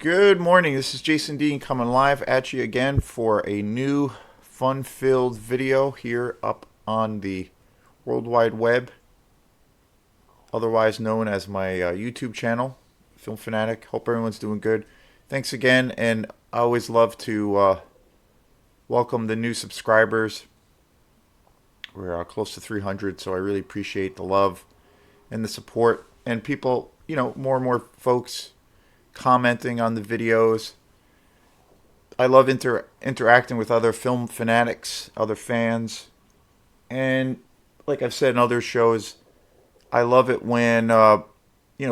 Good morning. This is Jason Dean coming live at you again for a new fun-filled video here up on the World Wide Web, otherwise known as my YouTube channel, Film Fanatic. Hope everyone's doing good. Thanks again, and I always love to welcome the new subscribers. We're close to 300, so I really appreciate the love and the support, and people, more and more folks commenting on the videos. I love interacting with other film fanatics, other fans, and like I've said in other shows, I love it when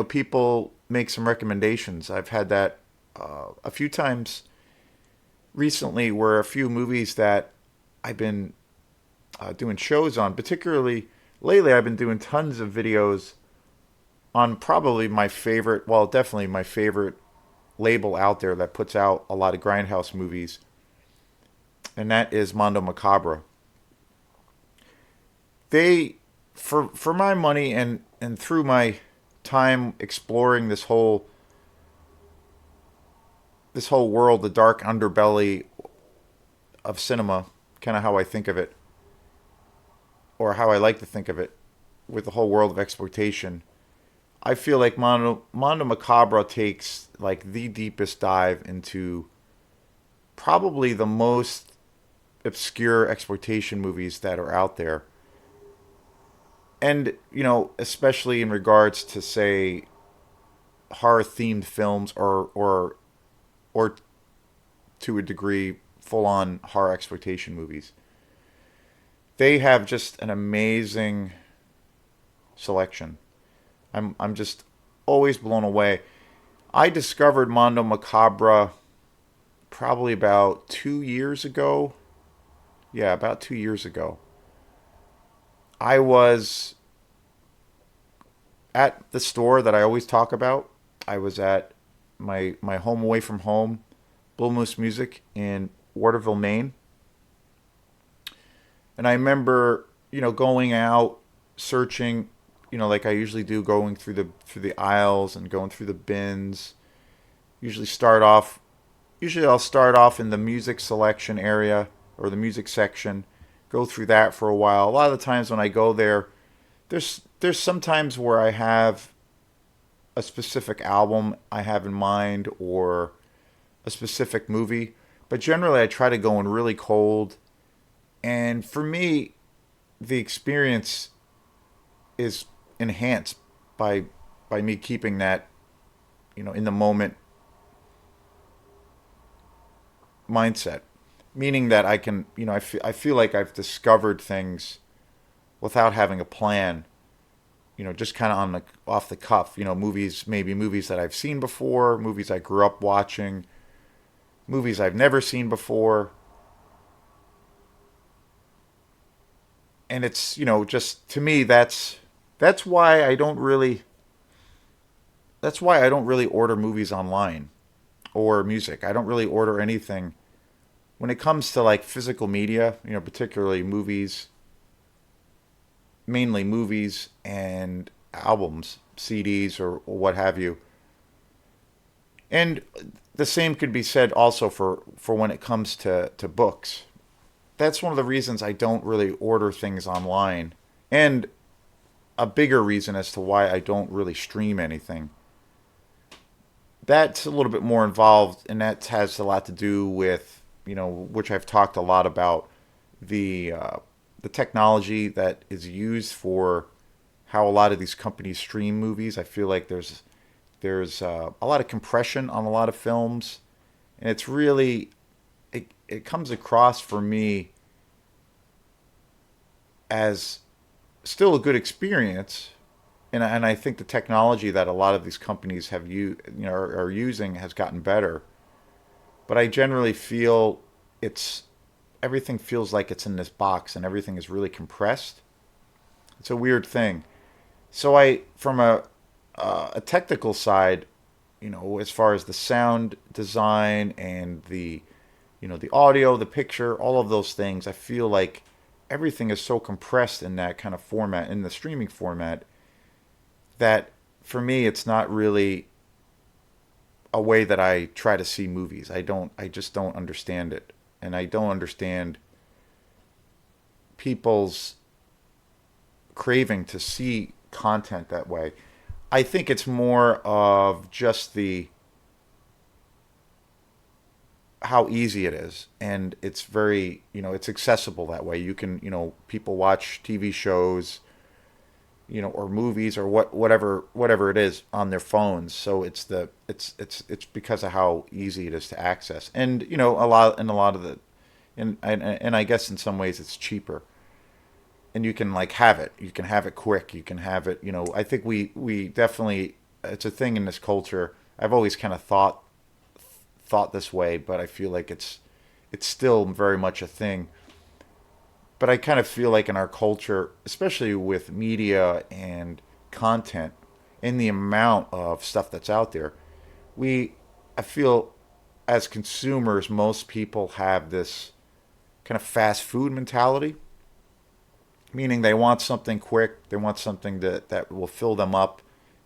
people make some recommendations. I've had that a few times recently, where a few movies that I've been doing shows on, particularly lately, I've been doing tons of videos on probably my favorite, well, definitely my favorite label out there that puts out a lot of grindhouse movies, and that is Mondo Macabra. They, for my money, and through my time exploring this whole world, the dark underbelly of cinema, kind of how I think of it, or how I like to think of it, with the whole world of exploitation, I feel like Mondo Macabra takes like the deepest dive into probably the most obscure exploitation movies that are out there. And, especially in regards to, say, horror themed films, or to a degree full on horror exploitation movies. They have just an amazing selection. I'm just always blown away. I discovered Mondo Macabra probably about 2 years ago. Yeah, about 2 years ago. I was at the store that I always talk about. I was at my home away from home, Blue Moose Music in Waterville, Maine. And I remember, going out, searching, like I usually do, going through the aisles and going through the bins. Usually I'll start off in the music selection area, or the music section, go through that for a while. A lot of the times when I go there, there's some times where I have a specific album I have in mind, or a specific movie, but generally I try to go in really cold. And for me, the experience is enhanced by me keeping that, in the moment mindset, meaning that I can, I feel like I've discovered things without having a plan, just kind of off the cuff. Maybe movies that I've seen before, movies I grew up watching, movies I've never seen before. And it's, just, to me, that's why I don't really order movies online, or music. I don't really order anything when it comes to like physical media, particularly movies, mainly movies and albums, CDs, or what have you. And the same could be said also for when it comes to books. That's one of the reasons I don't really order things online, and a bigger reason as to why I don't really stream anything. That's a little bit more involved, and that has a lot to do with, which I've talked a lot about, the technology that is used for how a lot of these companies stream movies. I feel like there's a lot of compression on a lot of films, and it's really, it comes across for me as still a good experience, and I think the technology that a lot of these companies are using has gotten better. But I generally feel everything feels like it's in this box, and everything is really compressed. It's a weird thing. So from a technical side, as far as the sound design and the audio, the picture, all of those things, I feel like everything is so compressed in that kind of format, in the streaming format, that for me it's not really a way that I try to see movies. I just don't understand it. And I don't understand people's craving to see content that way. I think it's more of just the how easy it is, and it's very, it's accessible that way. You can, people watch TV shows, or movies, or whatever it is on their phones. So it's because of how easy it is to access, and a lot of the, and I guess in some ways it's cheaper, and you can like have it. You can have it quick. You can have it. I think we definitely, it's a thing in this culture. I've always kind of thought this way, but I feel like it's still very much a thing. But I kind of feel like in our culture, especially with media and content, and the amount of stuff that's out there, I feel as consumers, most people have this kind of fast food mentality, meaning they want something quick, they want something that will fill them up,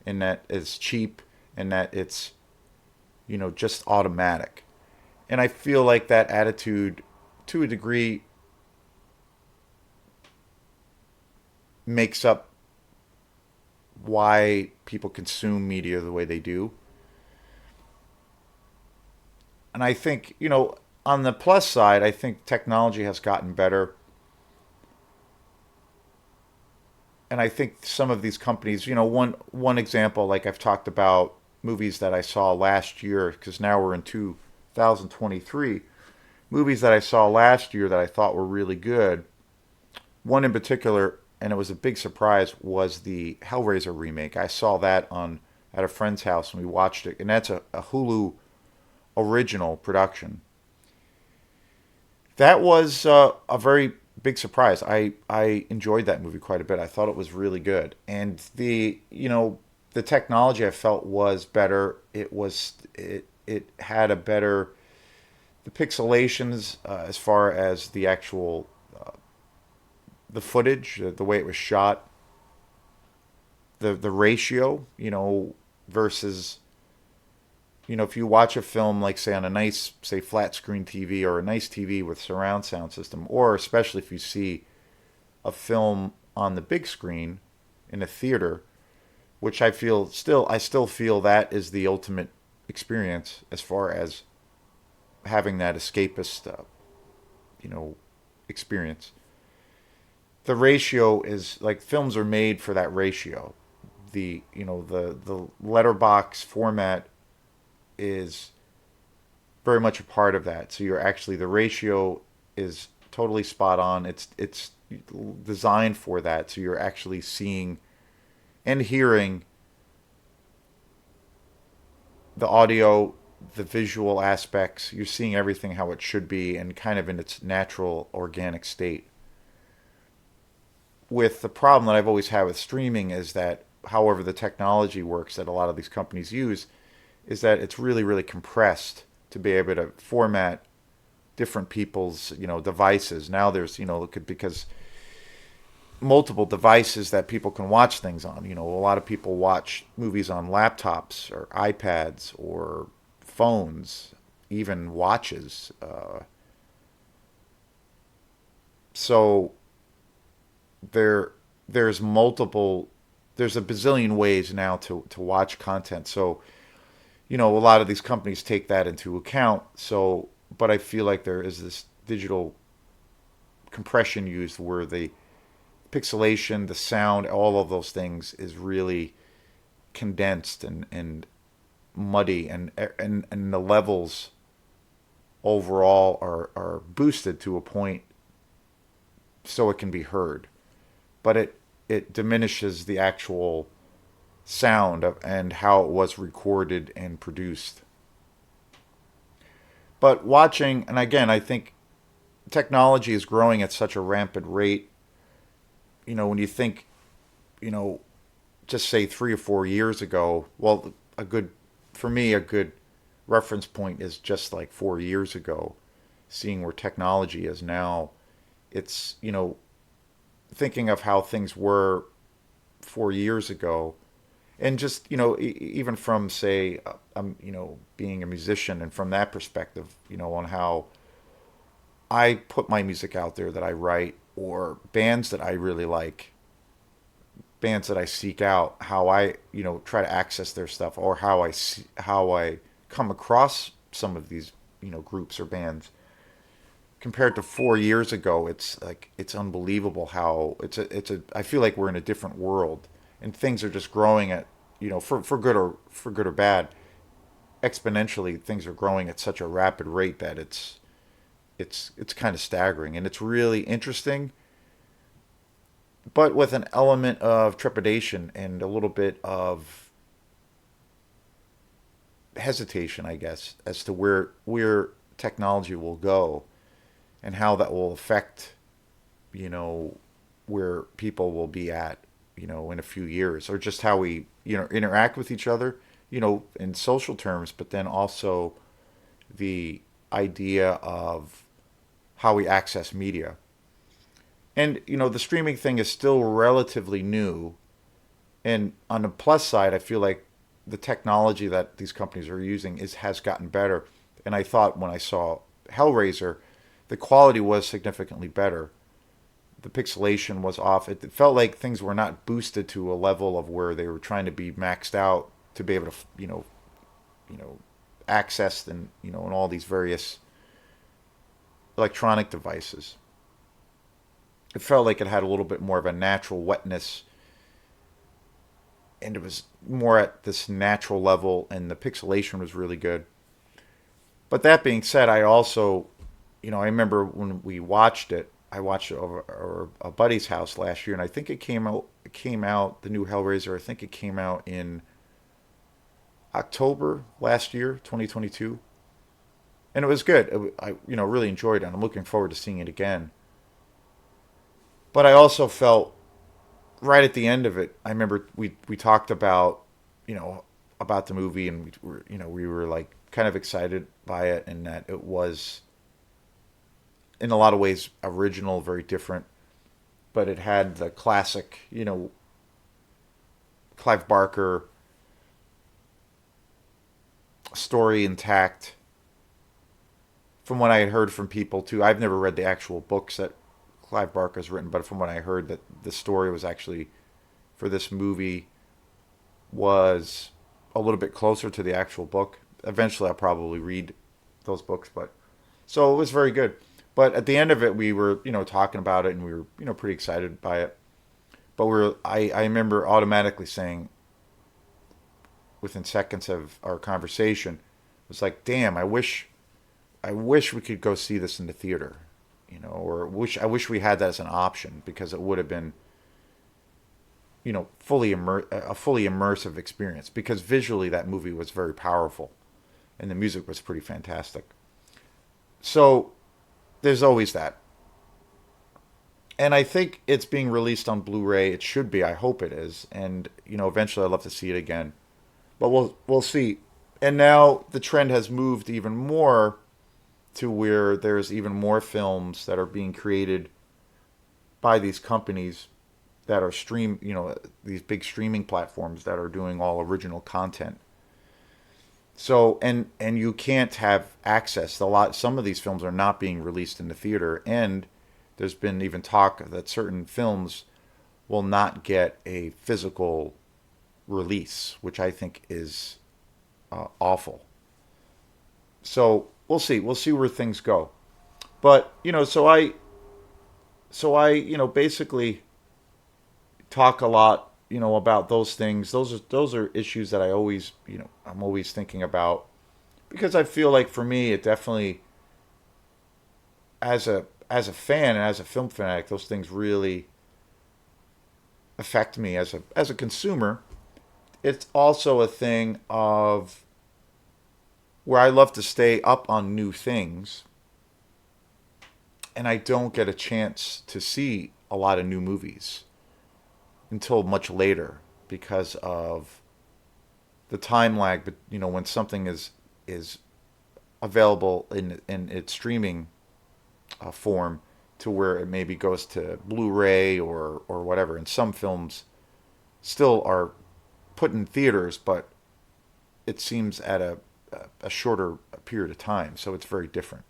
and that is cheap, and that it's, just automatic. And I feel like that attitude, to a degree, makes up why people consume media the way they do. And I think, on the plus side, I think technology has gotten better. And I think some of these companies, one example, like I've talked about movies that I saw last year, because now we're in 2023, movies that I saw last year that I thought were really good. One in particular, and it was a big surprise, was the Hellraiser remake. I saw that on at a friend's house and we watched it, and that's a Hulu original production. That was a very big surprise. I enjoyed that movie quite a bit. I thought it was really good, and the technology I felt was better. It had a better, the pixelations, as far as the actual the footage, the way it was shot, the ratio, versus, if you watch a film like, say, on a nice, say, flat screen TV, or a nice TV with surround sound system, or especially if you see a film on the big screen in a theater, which I still feel that is the ultimate experience as far as having that escapist, experience. The ratio is like, films are made for that ratio. The letterbox format is very much a part of that. So you're actually, the ratio is totally spot on. It's designed for that. So you're actually seeing and hearing the audio, the visual aspects. You're seeing everything how it should be, and kind of in its natural, organic state. With the problem that I've always had with streaming is that, however the technology works that a lot of these companies use, is that it's really, really compressed to be able to format different people's, devices. Now there's, because multiple devices that people can watch things on. A lot of people watch movies on laptops or iPads or phones, even watches. So there's a bazillion ways now to watch content. So, a lot of these companies take that into account. So, but I feel like there is this digital compression used where the pixelation, the sound, all of those things is really condensed and muddy, and the levels overall are boosted to a point so it can be heard. But it diminishes the actual sound and how it was recorded and produced. But watching, and again, I think technology is growing at such a rampant rate. When you think, you know, just say 3 or 4 years ago, well, for me, a good reference point is just like 4 years ago, seeing where technology is now. It's, thinking of how things were 4 years ago, And just even from say being a musician, and from that perspective, on how I put my music out there that I write, or bands that I really like, bands that I seek out, how I try to access their stuff, or how I come across some of these groups or bands. Compared to 4 years ago, it's like it's unbelievable how it's a I feel like we're in a different world, and things are just growing at for good or bad, exponentially. Things are growing at such a rapid rate that it's kind of staggering, and it's really interesting, but with an element of trepidation and a little bit of hesitation, I guess, as to where technology will go, and how that will affect, you know, where people will be at, in a few years, or just how we, interact with each other, in social terms, but then also the idea of how we access media. And, the streaming thing is still relatively new. And on the plus side, I feel like the technology that these companies are using has gotten better. And I thought when I saw Hellraiser, the quality was significantly better. The pixelation was off. It felt like things were not boosted to a level of where they were trying to be maxed out to be able to, you know, access and and all these various electronic devices. It felt like it had a little bit more of a natural wetness, and it was more at this natural level, and the pixelation was really good. But that being said, I also, I remember when we watched it. I watched it over a buddy's house last year, and I think it came out. It came out, the new Hellraiser. I think it came out in October last year, 2022, and it was good. I really enjoyed it. And I'm looking forward to seeing it again. But I also felt right at the end of it. I remember we talked about you know about the movie, and we were like kind of excited by it, and that it was in a lot of ways original, very different, but it had the classic, Clive Barker story intact. From what I had heard from people too, I've never read the actual books that Clive Barker's written, but from what I heard, that the story was actually for this movie was a little bit closer to the actual book. Eventually, I'll probably read those books, but so it was very good. But at the end of it, we were, talking about it, and we were, pretty excited by it. But I remember automatically saying, within seconds of our conversation, it was like, damn, I wish we could go see this in the theater, or I wish we had that as an option, because it would have been, a fully immersive experience, because visually that movie was very powerful, and the music was pretty fantastic. So there's always that. And I think it's being released on Blu-ray. It should be. I hope it is. And eventually I'd love to see it again. But we'll see. And now the trend has moved even more to where there's even more films that are being created by these companies that are these big streaming platforms that are doing all original content. So and you can't have access. Some of these films are not being released in the theater, and there's been even talk that certain films will not get a physical release, which I think is awful. So we'll see. We'll see where things go. But so I basically talk a lot, about those things. Those are issues that I always, I'm always thinking about, because I feel like for me, it definitely, as a fan and as a film fanatic, those things really affect me as a consumer. It's also a thing of where I love to stay up on new things, and I don't get a chance to see a lot of new movies until much later, because of the time lag. But when something is available in its streaming form, to where it maybe goes to Blu-ray or whatever, and some films still are put in theaters, but it seems at a shorter period of time, so it's very different.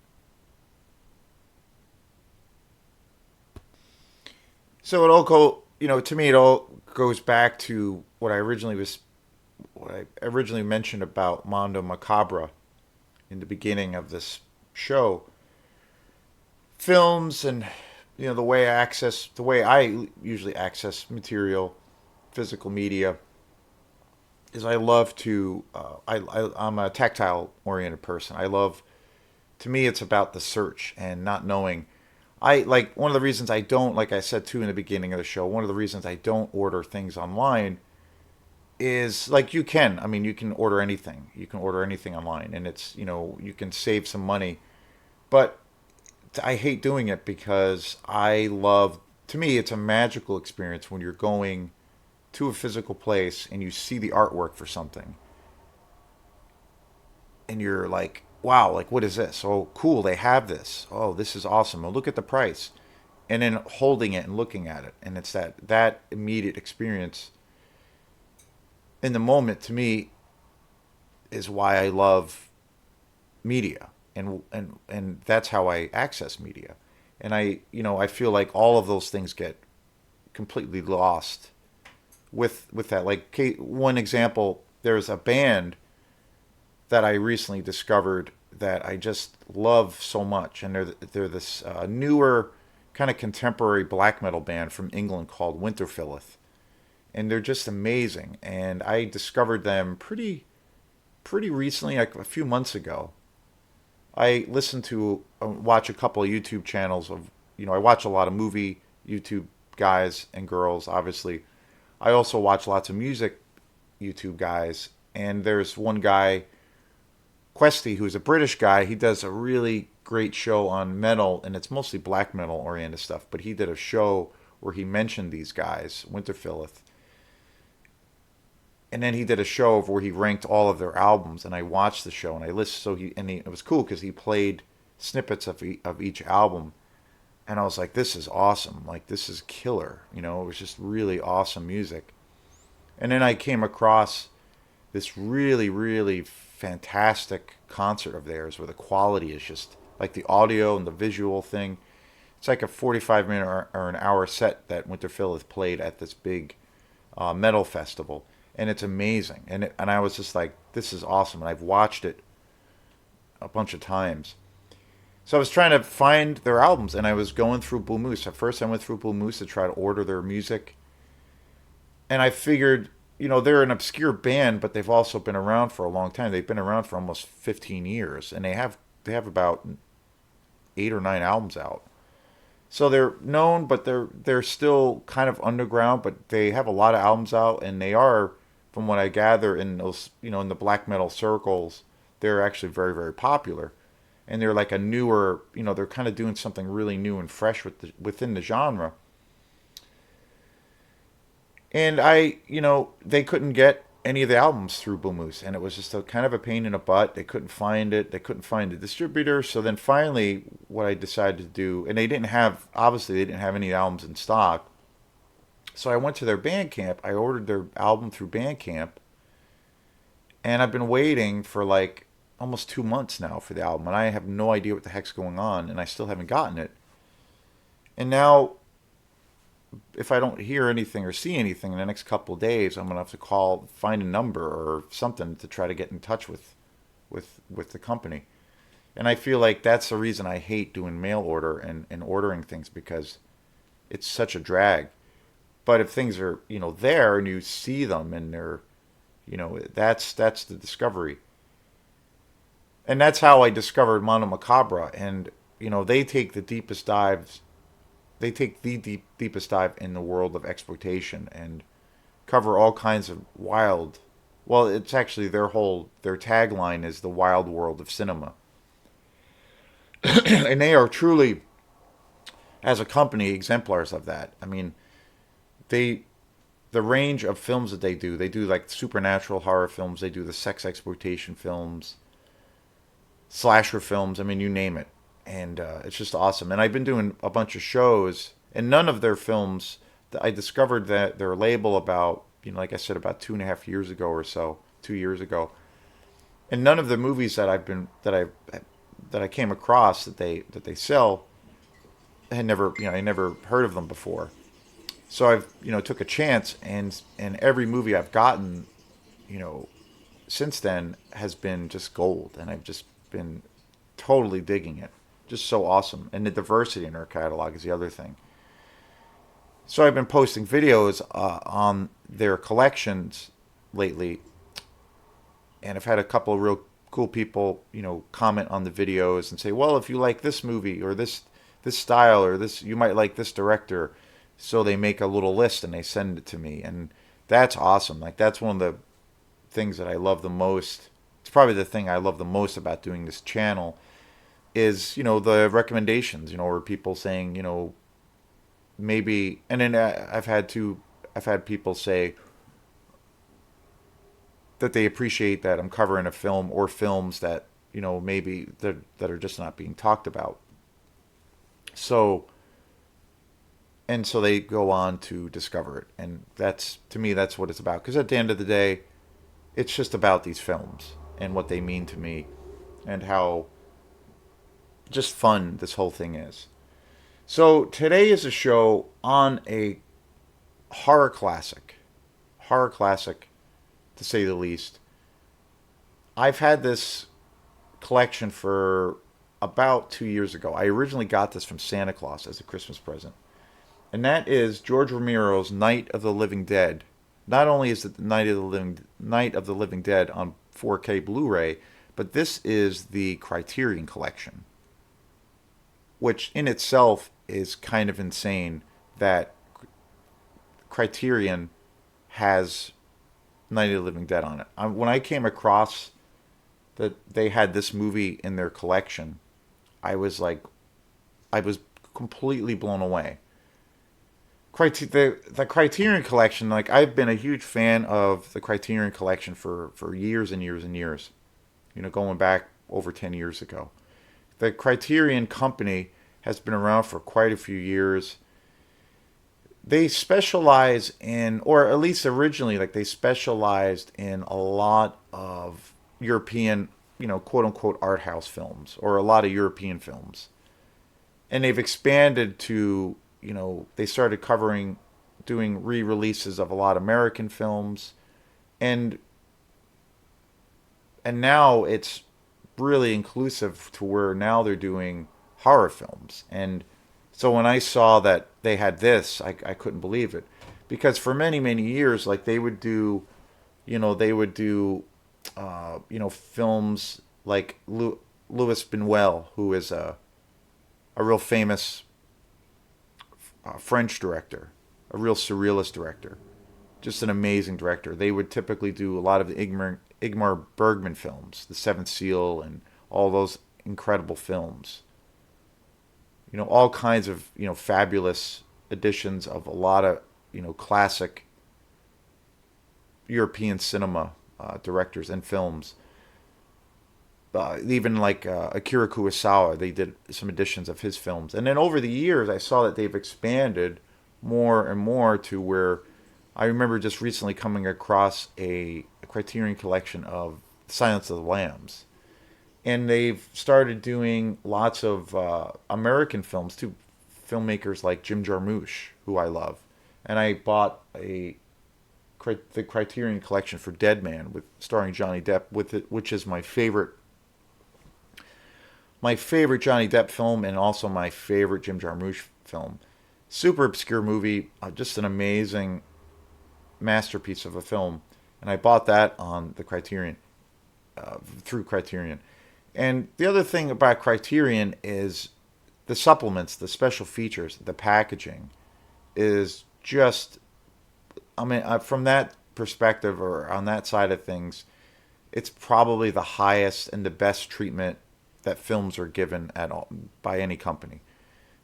So it all to me, it all goes back to what I originally mentioned about Mondo Macabra in the beginning of this show. Films and the way I usually access material, physical media, is I love to I'm a tactile oriented person. I love to me it's about the search and not knowing. I like one of the reasons I don't, like I said too in the beginning of the show, one of the reasons I don't order things online is like you can. I mean, you can order anything. You can order anything online and it's, you can save some money. But I hate doing it because to me it's a magical experience when you're going to a physical place and you see the artwork for something and you're like, wow, like what is this? Oh, cool, they have this. Oh, this is awesome. Oh, look at the price. And then holding it and looking at it, and it's that immediate experience in the moment to me is why I love media, and that's how I access media. And I feel like all of those things get completely lost with that. Like one example, there's a band that I recently discovered that I just love so much, and they're this newer kind of contemporary black metal band from England called Winterfilleth, and they're just amazing. And I discovered them pretty recently, like a few months ago. I listen to watch a couple of YouTube channels of I watch a lot of movie YouTube guys and girls, obviously. I also watch lots of music YouTube guys, and there's one guy Questy, who's a British guy. He does a really great show on metal, and it's mostly black metal oriented stuff. But he did a show where he mentioned these guys, Winterfilleth, and then he did a show where he ranked all of their albums. And I watched the show and I listened. It was cool because he played snippets of each album, and I was like, this is awesome. Like this is killer. It was just really awesome music. And then I came across this really, really fantastic concert of theirs where the quality is just like the audio and the visual thing. It's like a 45-minute or an hour set that Winterfell played at this big metal festival, and it's amazing. And I was just like, this is awesome, and I've watched it a bunch of times. So I was trying to find their albums, and I was going through Blue Moose. At first, I went through Blue Moose to try to order their music, and I figured, they're an obscure band, but they've also been around for a long time. They've been around for almost 15 years, and they have about 8 or 9 albums out. So they're known, but they're still kind of underground. But they have a lot of albums out, and they are, from what I gather, in those in the black metal circles, they're actually very, very popular. And they're like a newer, they're kind of doing something really new and fresh within the genre. And they couldn't get any of the albums through Blue Moose, and it was just a kind of a pain in the butt. They couldn't find it. They couldn't find the distributor. So then finally, what I decided to do, and obviously they didn't have any albums in stock. So I went to their Bandcamp. I ordered their album through Bandcamp, and I've been waiting for like almost 2 months now for the album, and I have no idea what the heck's going on, and I still haven't gotten it. And now, if I don't hear anything or see anything in the next couple of days, I'm gonna have to find a number or something to try to get in touch with the company. And I feel like that's the reason I hate doing mail order and ordering things, because it's such a drag. But if things are there and you see them and they're that's the discovery. And that's how I discovered Mono Macabra. And they take the deepest dives. They take the deepest dive in the world of exploitation and cover all kinds of wild. Well, it's actually their tagline is the wild world of cinema, and they are truly, as a company, exemplars of that. I mean, they the range of films that they do like supernatural horror films, they do the sex exploitation films, slasher films. I mean, you name it. And it's just awesome. And I've been doing a bunch of shows, and none of their films. I discovered that their label about like I said, about 2.5 years ago or so, 2 years ago. And none of the movies that I came across that they sell had never, I never heard of them before. So I've, took a chance, and every movie I've gotten, you know, since then has been just gold, and I've just been totally digging it. Just so awesome, and the diversity in her catalog is the other thing. So I've been posting videos on their collections lately, and I've had a couple of real cool people, comment on the videos and say, "Well, if you like this movie or this style or this, you might like this director." So they make a little list and they send it to me, and that's awesome. Like that's one of the things that I love the most. It's probably the thing I love the most about doing this channel is, the recommendations, or people saying, maybe, and then I've had people say that they appreciate that I'm covering a film or films that, maybe that are just not being talked about. So, and so they go on to discover it. And that's, to me, that's what it's about. Because at the end of the day, it's just about these films and what they mean to me and how just fun this whole thing is. So today is a show on a horror classic. Horror classic, to say the least. I've had this collection for about 2 years ago. I originally got this from Santa Claus as a Christmas present. And that is George Romero's Night of the Living Dead. Not only is it the Night of the Living Dead on 4K Blu-ray, but this is the Criterion collection, which in itself is kind of insane that Criterion has Night of the Living Dead on it. When I came across that they had this movie in their collection, I was completely blown away. The Criterion collection, like I've been a huge fan of the Criterion collection for years and years and years, going back over 10 years ago. The Criterion company has been around for quite a few years. They specialize in, or at least originally, like they specialized in a lot of European, quote unquote art house films, or a lot of European films. And they've expanded to, they started doing re-releases of a lot of American films, and now it's really inclusive to where now they're doing horror films. And so when I saw that they had this, I couldn't believe it, because for many many years, like they would do, films like Louis Buñuel, who is a real famous French director, a real surrealist director, just an amazing director. They would typically do a lot of the Ingmar Bergman films, The Seventh Seal, and all those incredible films. All kinds of, fabulous editions of a lot of, classic European cinema directors and films. Even like Akira Kurosawa, they did some editions of his films. And then over the years, I saw that they've expanded more and more to where I remember just recently coming across a Criterion collection of Silence of the Lambs. And they've started doing lots of American films too, filmmakers like Jim Jarmusch, who I love. And I bought the Criterion collection for Dead Man, starring Johnny Depp, which is my favorite Johnny Depp film, and also my favorite Jim Jarmusch film. Super obscure movie, just an amazing masterpiece of a film. And I bought that on the Criterion, through Criterion. And the other thing about Criterion is the supplements, the special features, the packaging is just, from that perspective or on that side of things, it's probably the highest and the best treatment that films are given at all by any company.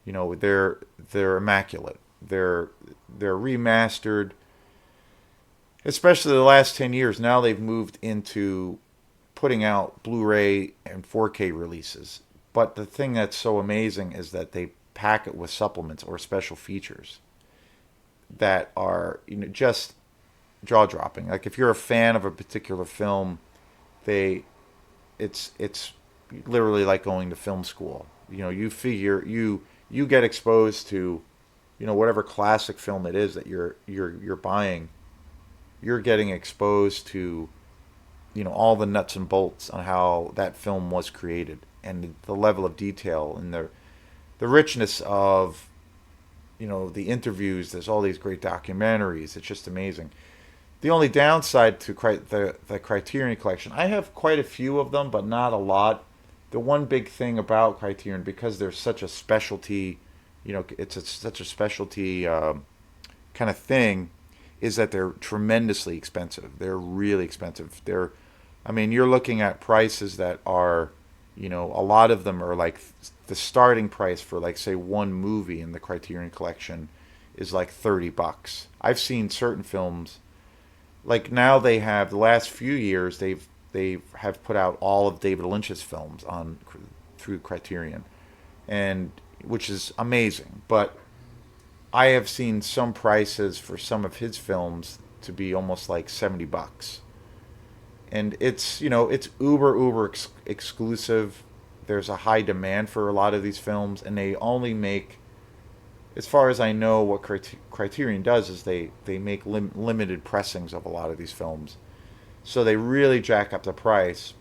They're immaculate. They're remastered. Especially the last 10 years, now they've moved into putting out Blu-ray and 4K releases. But the thing that's so amazing is that they pack it with supplements or special features that are, just jaw dropping. Like if you're a fan of a particular film, they it's literally like going to film school. You know, you get exposed to, you know, whatever classic film it is that you're buying. You're getting exposed to, you know, all the nuts and bolts on how that film was created and the level of detail and the richness of, you know, the interviews. There's all these great documentaries. It's just amazing. The only downside to the Criterion collection, I have quite a few of them, but not a lot. The one big thing about Criterion, because they're such a specialty, you know, such a specialty kind of thing, is that they're tremendously expensive. They're really expensive. I mean, you're looking at prices that are, you know, a lot of them are like the starting price for, like, say, one movie in the Criterion collection is like $30. I've seen certain films, like now they have, the last few years they have put out all of David Lynch's films on through Criterion, and which is amazing. But I have seen some prices for some of his films to be almost like $70, and it's, you know, it's uber exclusive. There's a high demand for a lot of these films, and they only make, as far as I know, what Criterion does is they make limited pressings of a lot of these films, so they really jack up the price.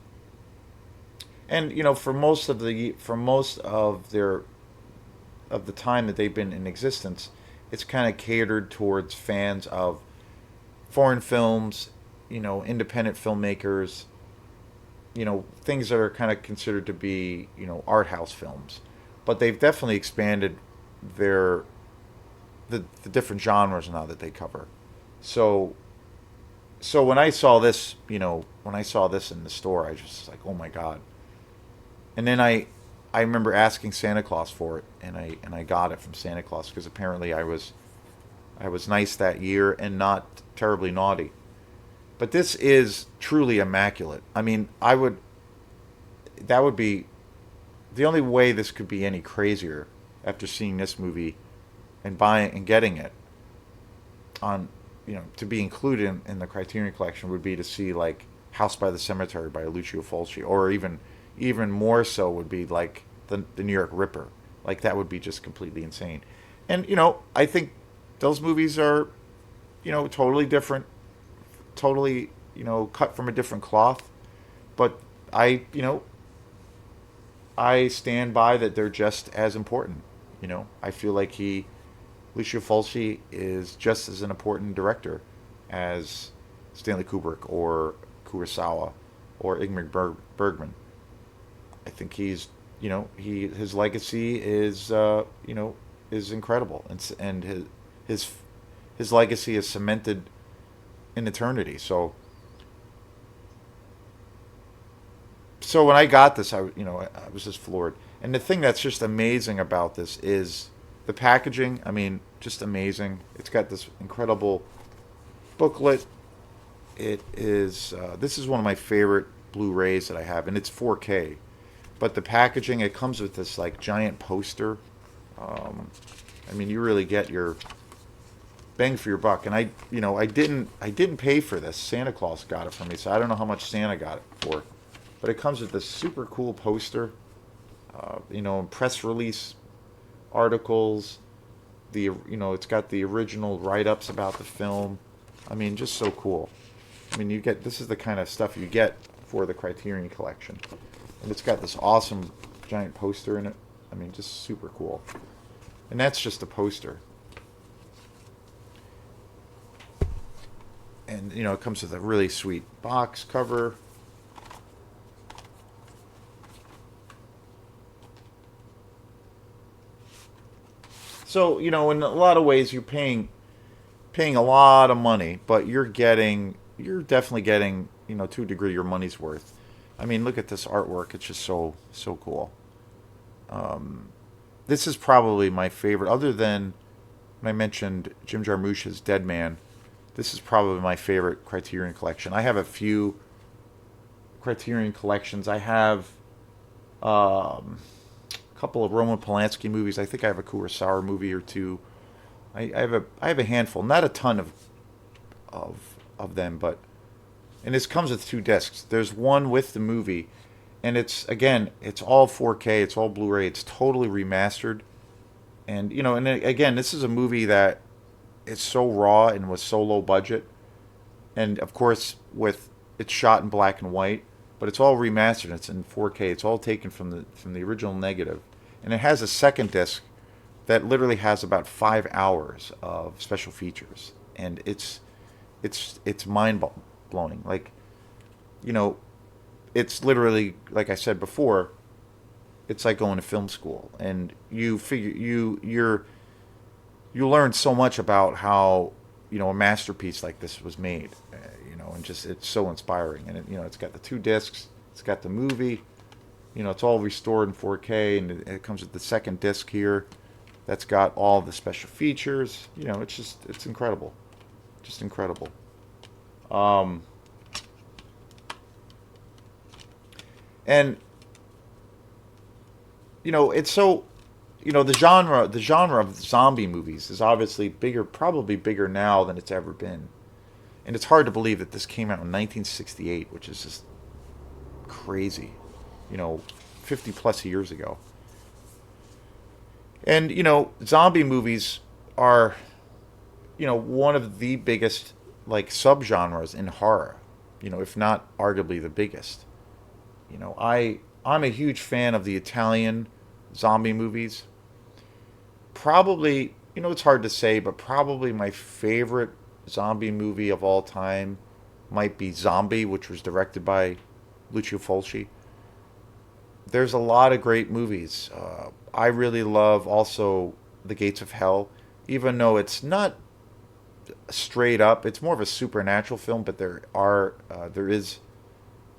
And you know, for most of their of the time that they've been in existence, it's kind of catered towards fans of foreign films, you know, independent filmmakers, you know, things that are kind of considered to be, you know, art house films. But they've definitely expanded their the different genres now that they cover. So when I saw this, you know, when I saw this in the store, I just was like, oh my god. And then I remember asking Santa Claus for it, and I got it from Santa Claus because apparently I was nice that year and not terribly naughty. But this is truly immaculate. I mean, I would that would be the only way this could be any crazier after seeing this movie and buying and getting it on, you know, to be included in the Criterion collection would be to see like House by the Cemetery by Lucio Fulci, or even more so would be like the New York Ripper. Like that would be just completely insane. And you know, I think those movies are, you know, totally different, totally, you know, cut from a different cloth. But you know, I stand by that they're just as important. You know, I feel like Lucio Fulci is just as an important director as Stanley Kubrick or Kurosawa or Ingmar Bergman. I think he's, you know, his legacy is, you know, is incredible, and his his legacy is cemented in eternity. So when I got this, I was just floored. And the thing that's just amazing about this is the packaging. I mean, just amazing. It's got this incredible booklet. It is this is one of my favorite Blu-rays that I have, and it's 4K. But the packaging, it comes with this like giant poster. I mean, you really get your bang for your buck. And I didn't pay for this. Santa Claus got it for me, so I don't know how much Santa got it for. But it comes with this super cool poster. You know, press release articles. It's got the original write-ups about the film. I mean, just so cool. I mean, this is the kind of stuff you get for the Criterion collection. And it's got this awesome giant poster in it. I mean, just super cool. And that's just a poster. And, you know, it comes with a really sweet box cover. So, you know, in a lot of ways, you're paying a lot of money, but you're definitely getting, you know, to a degree, your money's worth. I mean, look at this artwork. It's just so cool. This is probably my favorite, other than when I mentioned Jim Jarmusch's Dead Man. This is probably my favorite Criterion collection. I have a few Criterion collections. I have a couple of Roman Polanski movies. I think I have a Kurosawa movie or two. I have a handful, not a ton of of them, but and this comes with two discs. There's one with the movie, and it's all 4K, it's all Blu-ray, it's totally remastered, and and again, this is a movie that is so raw and was so low budget, and of course with it's shot in black and white, but it's all remastered. It's in 4K. It's all taken from the original negative, and it has a second disc that literally has about 5 hours of special features, and it's mind blowing. Like, you know, it's literally like I said before. It's like going to film school, and you learn so much about how a masterpiece like this was made. And just it's so inspiring. And it's got the two discs, it's got the movie. It's all restored in 4K, and it comes with the second disc here. That's got all the special features. It's incredible, just incredible. And it's so the genre of zombie movies is obviously bigger, probably bigger now than it's ever been. And it's hard to believe that this came out in 1968, which is just crazy, 50 plus years ago. And zombie movies are one of the biggest like subgenres in horror, if not arguably the biggest. I'm a huge fan of the Italian zombie movies. Probably, it's hard to say, but probably my favorite zombie movie of all time might be Zombie, which was directed by Lucio Fulci. There's a lot of great movies. I really love also The Gates of Hell, even though it's not straight up. It's more of a supernatural film, but there is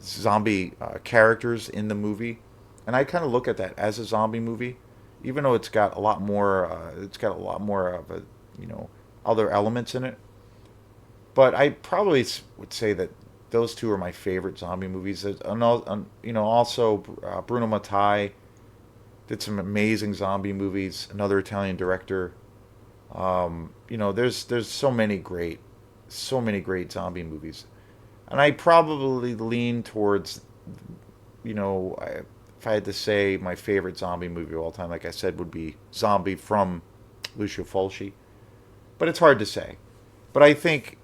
zombie characters in the movie, and I kind of look at that as a zombie movie, even though it's got a lot more. It's got a lot more of a other elements in it. But I probably would say that those two are my favorite zombie movies. Also Bruno Mattei did some amazing zombie movies. Another Italian director. There's so many great zombie movies, and I probably lean towards, if I had to say my favorite zombie movie of all time, like I said, would be Zombie from Lucio Fulci. But it's hard to say. But I think,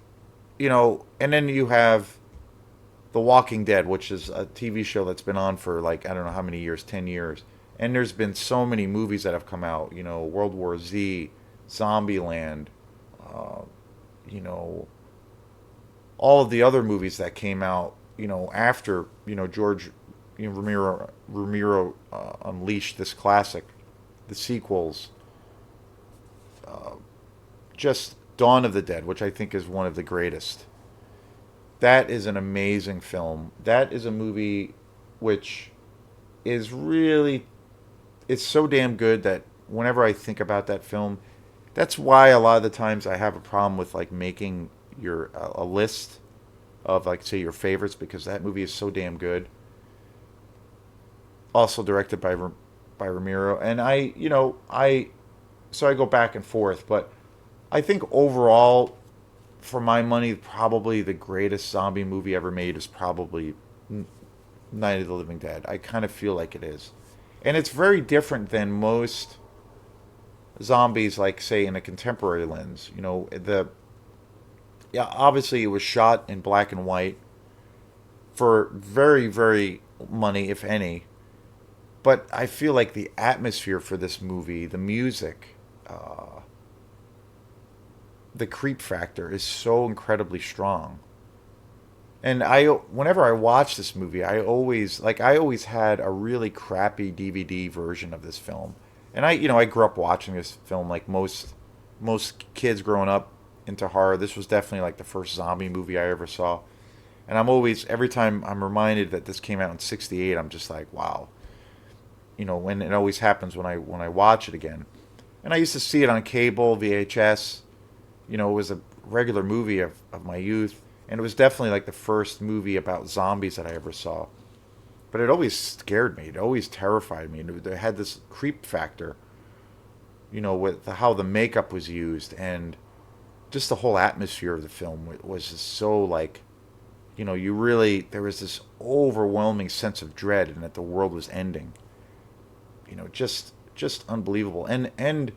and then you have The Walking Dead, which is a TV show that's been on for like, I don't know how many years, 10 years. And there's been so many movies that have come out, World War Z, Zombieland, all of the other movies that came out, after, George, Romero unleashed this classic, the sequels, just Dawn of the Dead, which I think is one of the greatest. That is an amazing film. That is a movie which is really, it's so damn good that whenever I think about that film, that's why a lot of the times I have a problem with like making a list of like say your favorites, because that movie is so damn good. Also directed by Romero, and so I go back and forth, but I think overall, for my money, probably the greatest zombie movie ever made is probably Night of the Living Dead. I kind of feel like it is, and it's very different than most zombies, like say in a contemporary lens. Obviously it was shot in black and white for very, very money, if any. But I feel like the atmosphere for this movie, the music, the creep factor is so incredibly strong. And whenever I watch this movie, I always had a really crappy DVD version of this film. And I grew up watching this film like most kids growing up into horror. This was definitely like the first zombie movie I ever saw. And every time I'm reminded that this came out in '68, I'm just like, wow. When it always happens when I watch it again. And I used to see it on cable, VHS. It was a regular movie of my youth. And it was definitely like the first movie about zombies that I ever saw. But it always scared me. It always terrified me. And it had this creep factor, with how the makeup was used. And just the whole atmosphere of the film was just so like, you really, there was this overwhelming sense of dread and that the world was ending. Just unbelievable. And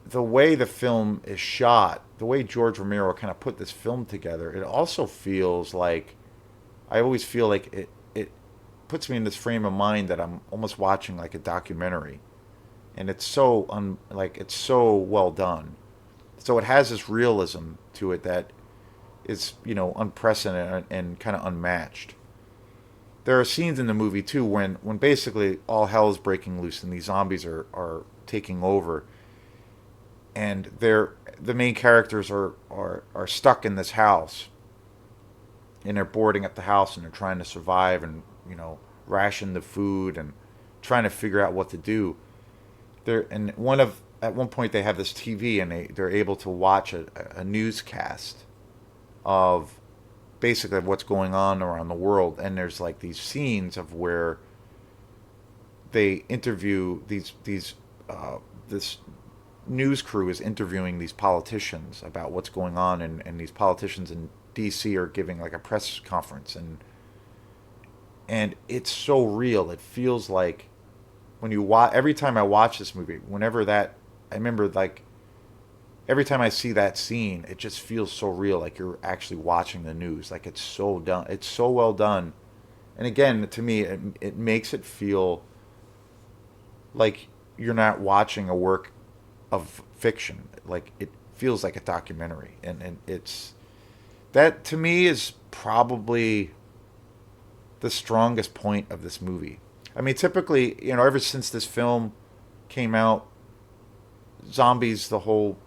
the way the film is shot, the way George Romero kind of put this film together, it also feels like, I always feel like it puts me in this frame of mind that I'm almost watching like a documentary, and it's so like it's so well done. So it has this realism to it that is unprecedented and kind of unmatched. There are scenes in the movie too when basically all hell is breaking loose and these zombies are taking over, and the main characters are stuck in this house, and they're boarding up the house and they're trying to survive and ration the food and trying to figure out what to do. And at one point they have this TV and they're able to watch a newscast of basically what's going on around the world, and there's like these scenes of where they interview this news crew is interviewing these politicians about what's going on, and these politicians in DC are giving like a press conference, and it's so real. It feels like when you watch, every time I watch this movie, whenever that, I remember like every time I see that scene, it just feels so real, like you're actually watching the news. Like it's so done, it's so well done, and again, to me, it makes it feel like you're not watching a work of fiction. Like it feels like a documentary, and it's that to me is probably the strongest point of this movie. I mean, typically, ever since this film came out, zombies, the whole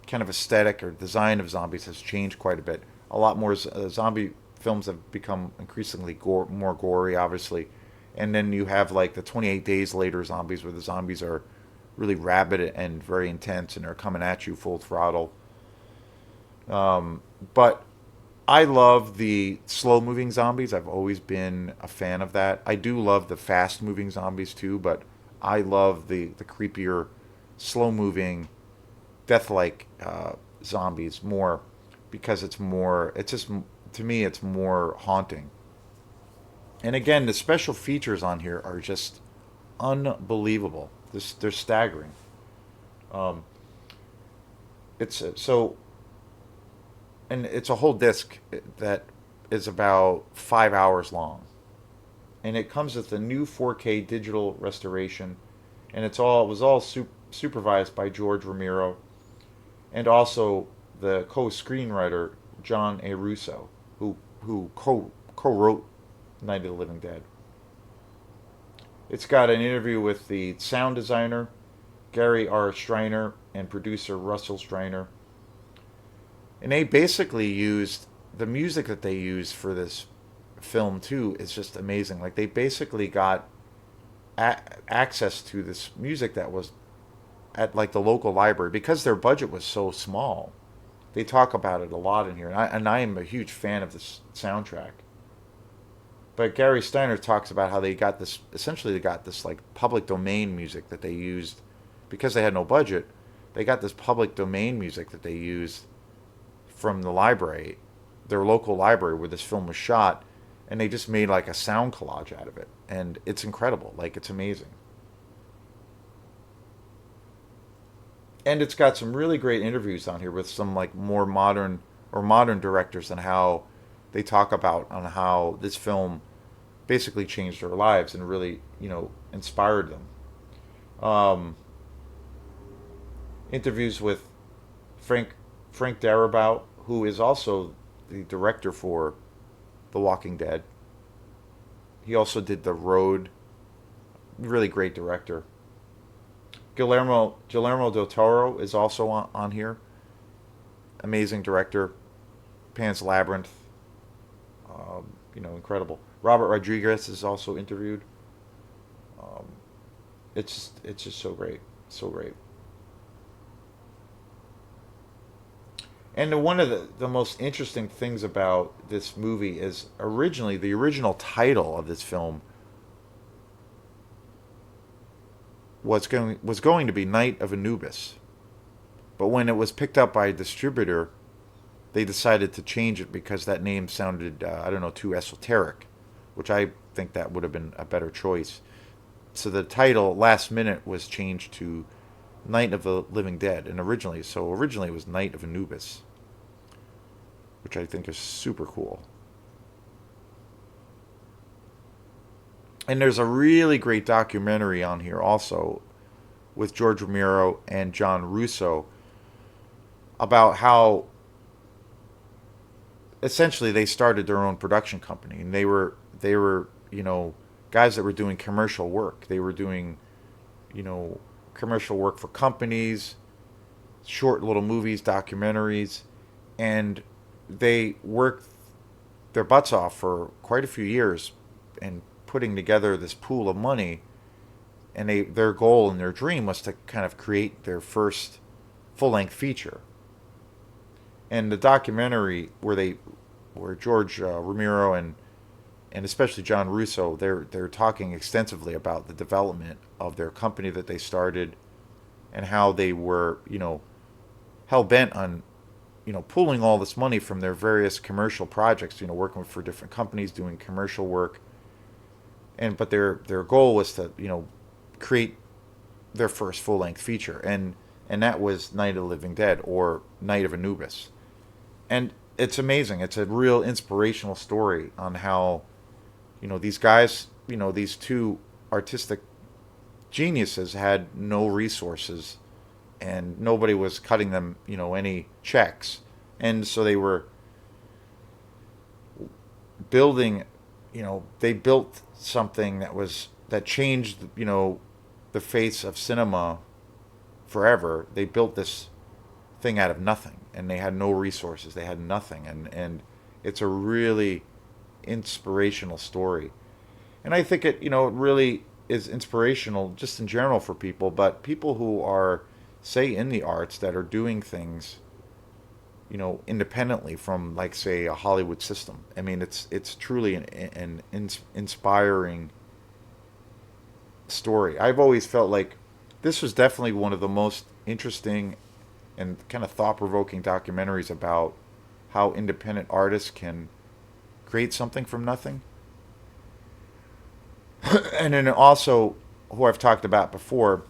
kind of aesthetic or design of zombies has changed quite a bit. A lot more zombie films have become increasingly more gory, obviously. And then you have like the 28 Days Later zombies, where the zombies are really rabid and very intense and are coming at you full throttle. But I love the slow moving zombies. I've always been a fan of that. I do love the fast moving zombies too, but I love the creepier, slow moving, death like zombies more, because it's just, to me, it's more haunting. And again, the special features on here are just unbelievable. They're staggering. Um, it's so, and it's a whole disc that is about 5 hours long, and it comes with a new 4K digital restoration, and it was all supervised by George Romero, and also the co-screenwriter John A. Russo, who co-wrote Night of the Living Dead. It's got an interview with the sound designer Gary R. Striner and producer Russell Striner, and they basically used the music that they used for this film too is just amazing. Like they basically got access to this music that was at like the local library because their budget was so small. They talk about it a lot in here, and I am a huge fan of this soundtrack. But Gary Steiner talks about how they got this, essentially they got this like public domain music that they used because they had no budget. They got this public domain music that they used from the library, their local library where this film was shot, and they just made like a sound collage out of it. And it's incredible. Like it's amazing. And it's got some really great interviews on here with some like more modern directors, and how they talk about on how this film basically changed their lives and really inspired them. Um, Interviews with Frank Darabont, who is also the director for The Walking Dead. He also did The Road. Really great director. Guillermo del Toro is also on here. Amazing director. Pan's Labyrinth. Incredible. Robert Rodriguez is also interviewed. Um, it's just so great, so great. And one of the most interesting things about this movie is originally the original title of this film was going to be Night of Anubis, But when it was picked up by a distributor, they decided to change it because that name sounded, I don't know, too esoteric, which I think that would have been a better choice. So the title, last minute, was changed to Night of the Living Dead, and originally it was Night of Anubis, which I think is super cool. And there's a really great documentary on here also with George Romero and John Russo about how essentially they started their own production company, and they were guys that were doing commercial work. They were doing you know commercial work for companies, short little movies, documentaries, and they worked their butts off for quite a few years and putting together this pool of money. And their goal and their dream was to kind of create their first full length feature. And the documentary where George Romero and especially John Russo, they're talking extensively about the development of their company that they started, and how they were hell bent on pulling all this money from their various commercial projects, working for different companies doing commercial work, but their goal was to create their first full length feature, and that was Night of the Living Dead, or Night of Anubis. And it's amazing. It's a real inspirational story on how these guys, these two artistic geniuses had no resources, and nobody was cutting them any checks, and so they were building they built something that changed the face of cinema forever. They built this thing out of nothing, and they had no resources. They had nothing, and it's a really inspirational story. And I think it really is inspirational just in general for people, but people who are, say, in the arts, that are doing things independently from, like, say, a Hollywood system. I mean, it's truly an inspiring story. I've always felt like this was definitely one of the most interesting and kind of thought-provoking documentaries about how independent artists can create something from nothing. And then also, who I've talked about before,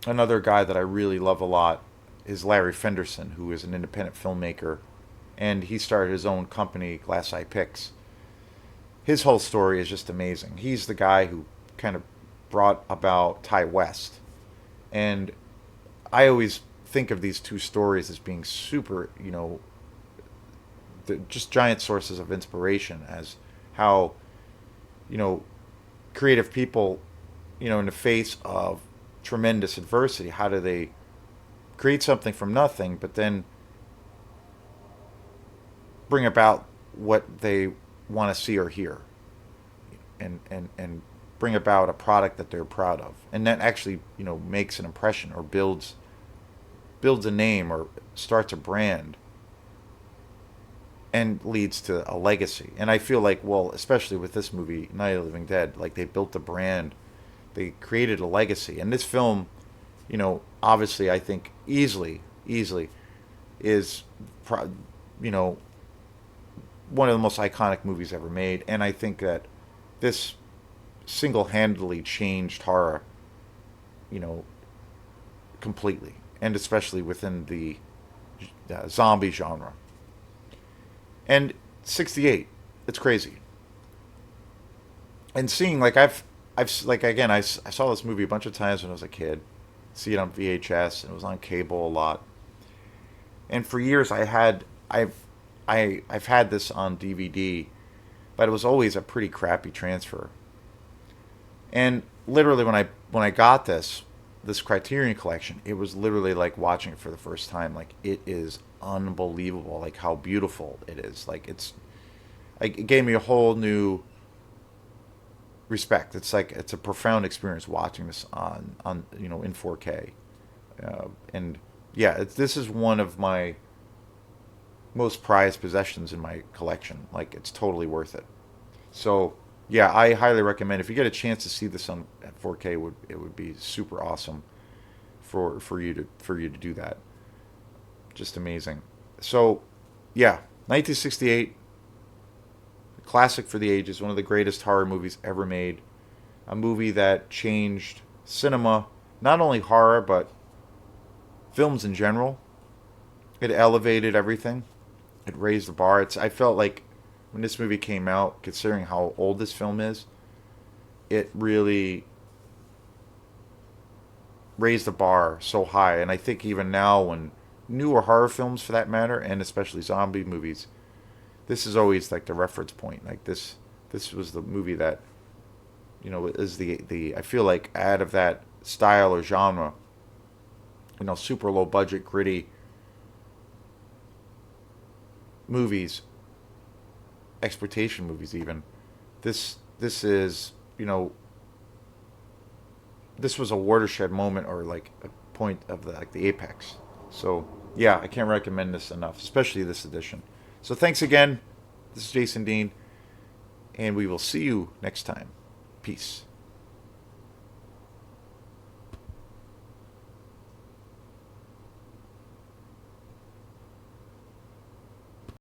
another guy that I really love a lot is Larry Fenderson, who is an independent filmmaker, and he started his own company, Glass Eye Pix. His whole story is just amazing. He's the guy who kind of brought about Ty West, and I always think of these two stories as being super, just giant sources of inspiration, as how, you know, creative people, in the face of tremendous adversity, how do they create something from nothing, but then bring about what they want to see or hear, and bring about a product that they're proud of, and that actually makes an impression, or builds a name, or starts a brand, and leads to a legacy. And I feel like, well, especially with this movie, Night of the Living Dead, like, they built a brand, they created a legacy. And this film, obviously, I think easily is, you know, one of the most iconic movies ever made. And I think that this single-handedly changed horror, completely, and especially within the zombie genre. And 68, it's crazy. And seeing, like, I've like, again, I saw this movie a bunch of times when I was a kid. See it on VHS, and it was on cable a lot. And for years, I've had this on DVD, but it was always a pretty crappy transfer. And literally, when I got this Criterion collection, it was literally like watching it for the first time. Like, it is unbelievable, like, how beautiful it is. Like, it gave me a whole new respect. It's like, it's a profound experience watching this on in 4K. And yeah, this is one of my most prized possessions in my collection. Like, it's totally worth it. So yeah, I highly recommend, if you get a chance to see this on at 4K, it would be super awesome for you to do that. just amazing. So, yeah, 1968, classic for the ages, one of the greatest horror movies ever made. A movie that changed cinema, not only horror, but films in general. It elevated everything. It raised the bar. I felt like when this movie came out, considering how old this film is, it really raised the bar so high. And I think even now, when newer horror films, for that matter, and especially zombie movies, this is always like the reference point. Like this was the movie that, is the I feel like out of that style or genre, super low budget, gritty movies, exploitation movies even. This is, this was a watershed moment, or like a point of the apex. So yeah, I can't recommend this enough, especially this edition. So thanks again. This is Jason Dean, and we will see you next time. Peace.